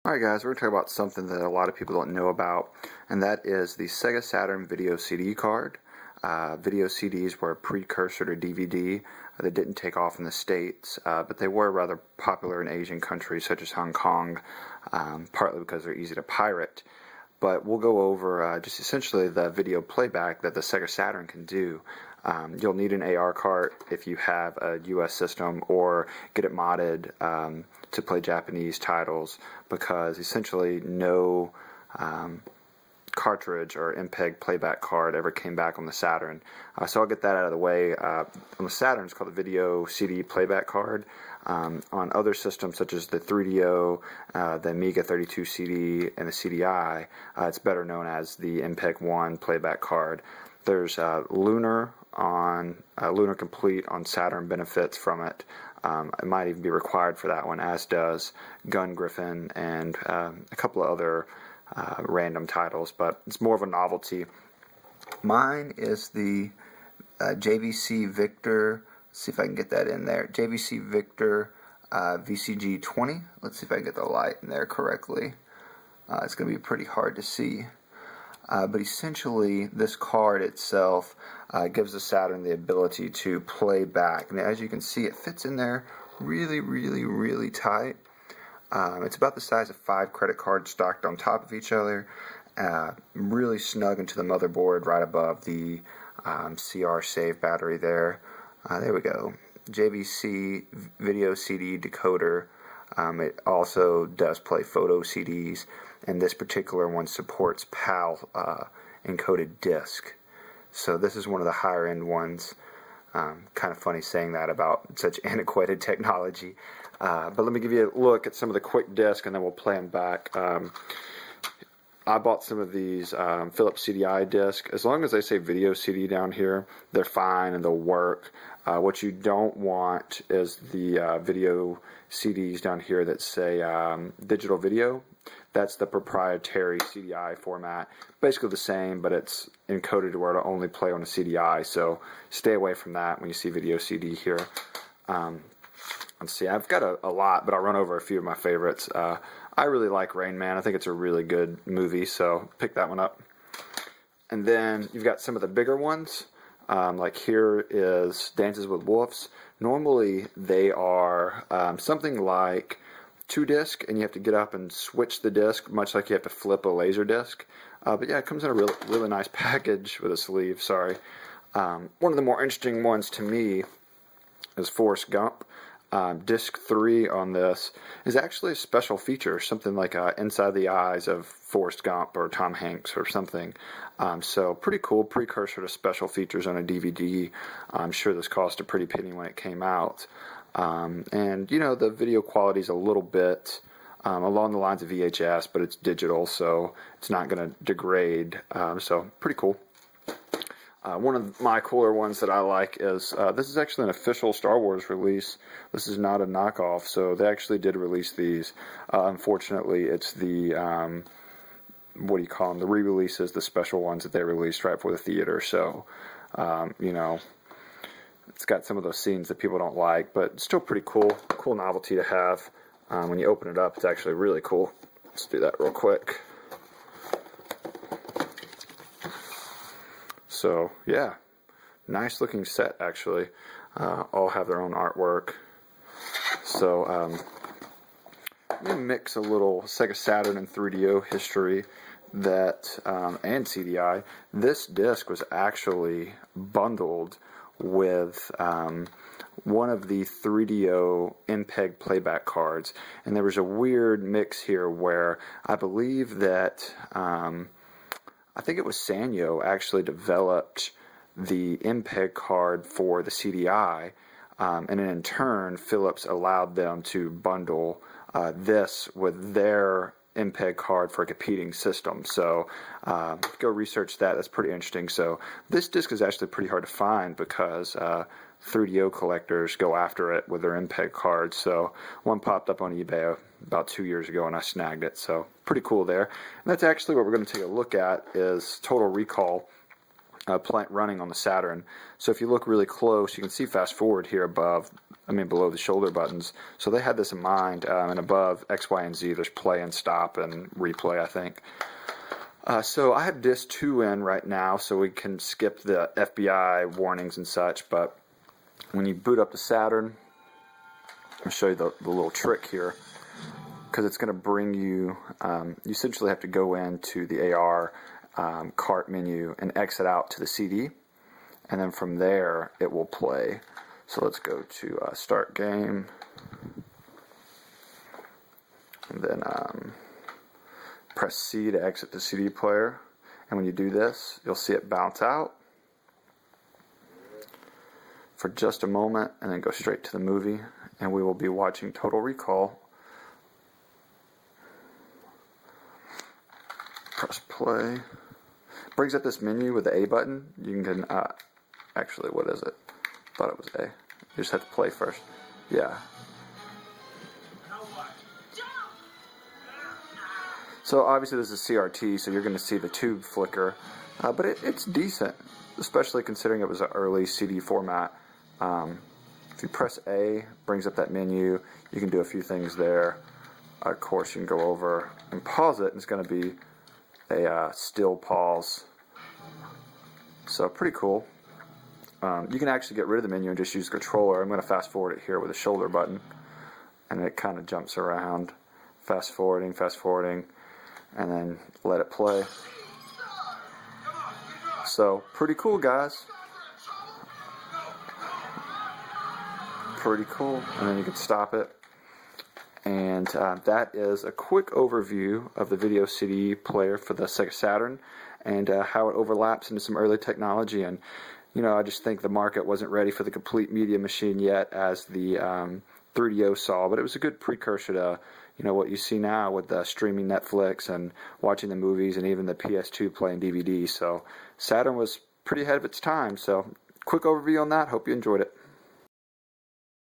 Alright guys, we're going to talk about something that a lot of people don't know about, and that is the Sega Saturn video CD card. Video CDs were a precursor to DVD. They didn't take off in the States, but they were rather popular in Asian countries such as Hong Kong, partly because they're easy to pirate. But we'll go over just essentially the video playback that the Sega Saturn can do. You'll need an AR cart if you have a US system, or get it modded to play Japanese titles, because essentially no cartridge or MPEG playback card ever came back on the Saturn. So I'll get that out of the way. On the Saturn, it's called the video CD playback card. On other systems such as the 3DO, the Amiga 32 CD, and the CDI, it's better known as the MPEG 1 playback card. There's Lunar Complete on Saturn benefits from it. It might even be required for that one, as does Gun Griffin and a couple of other random titles, but it's more of a novelty. Mine is the JVC Victor. Let's see if I can get that in there. JVC Victor VCG 20. Let's see if I can get the light in there correctly. It's going to be pretty hard to see. But essentially, this card itself gives the Saturn the ability to play back. And as you can see, it fits in there really tight. It's about the size of 5 credit cards stacked on top of each other. Really snug into the motherboard right above the CR save battery there. There we go. JVC video CD decoder. It also does play photo CDs, and this particular one supports PAL encoded disc. So this is one of the higher end ones. Kind of funny saying that about such antiquated technology. But let me give you a look at some of the quick disc, and then we'll play them back. I bought some of these Philips CDI disc. As long as they say video CD down here, they're fine and they'll work. What you don't want is the video CDs down here that say digital video. That's the proprietary CDI format. Basically the same, but it's encoded to where it'll only play on a CDI. So stay away from that when you see video CD here. Let's see, I've got a lot, but I'll run over a few of my favorites. I really like Rain Man. I think it's a really good movie, so pick that one up. And then you've got some of the bigger ones. Like here is Dances with Wolves. Normally they are something like 2 disc, and you have to get up and switch the disc, much like you have to flip a laser disc. But yeah, it comes in a really nice package with a sleeve. Sorry. One of the more interesting ones to me is Forrest Gump. Disc 3 on this is actually a special feature, something like Inside the Eyes of Forrest Gump or Tom Hanks or something. So pretty cool, precursor to special features on a DVD. I'm sure this cost a pretty penny when it came out. And you know, the video quality is a little bit along the lines of VHS, but it's digital, so it's not going to degrade. So pretty cool. One of my cooler ones that I like is, this is actually an official Star Wars release. This is not a knockoff, so they actually did release these. Unfortunately, it's the, what do you call them, the re-releases, the special ones that they released right for the theater. So, you know, it's got some of those scenes that people don't like, but it's still pretty cool novelty to have. When you open it up, it's actually really cool. Let's do that real quick. So yeah, nice looking set actually. All have their own artwork. So I'm gonna mix a little Sega Saturn and 3DO history that and CDI. This disc was actually bundled with one of the 3DO MPEG playback cards, and there was a weird mix here where I believe that I think it was Sanyo actually developed the MPEG card for the CDI, and then in turn Philips allowed them to bundle this with their MPEG card for a competing system. So go research that. That's pretty interesting. So this disc is actually pretty hard to find because 3DO collectors go after it with their MPEG cards. So one popped up on eBay about 2 years ago, and I snagged it. So pretty cool there. And that's actually what we're going to take a look at is Total Recall. running on the Saturn. So if you look really close, you can see fast forward here below the shoulder buttons. So they had this in mind, and above X, Y, and Z, there's play and stop and replay, I think. So I have disc 2 in right now, so we can skip the FBI warnings and such, but when you boot up the Saturn, I'll show you the little trick here, because it's going to bring you, you essentially have to go into the AR cart menu and exit out to the CD, and then from there it will play. So let's go to start game, and then press C to exit the CD player, and when you do this, you'll see it bounce out for just a moment and then go straight to the movie, and we will be watching Total Recall. Press play. Brings up this menu with the A button. You can, actually, what is it? Thought it was A. You just have to play first. Yeah. So obviously this is CRT, so you're going to see the tube flicker, but it's decent, especially considering it was an early CD format. If you press A, brings up that menu. You can do a few things there. Of course, you can go over and pause it, and it's going to be a still pause. So pretty cool. You can actually get rid of the menu and just use the controller. I'm going to fast forward it here with a shoulder button, and it kind of jumps around, fast forwarding, and then let it play. So pretty cool, guys. Pretty cool. And then you can stop it. And that is a quick overview of the video CD player for the Sega Saturn, and how it overlaps into some early technology. And I just think the market wasn't ready for the complete media machine yet, as the 3DO saw, but it was a good precursor to what you see now with streaming Netflix and watching the movies, and even the PS2 playing DVD. So Saturn was pretty ahead of its time. So quick overview on that. Hope you enjoyed it.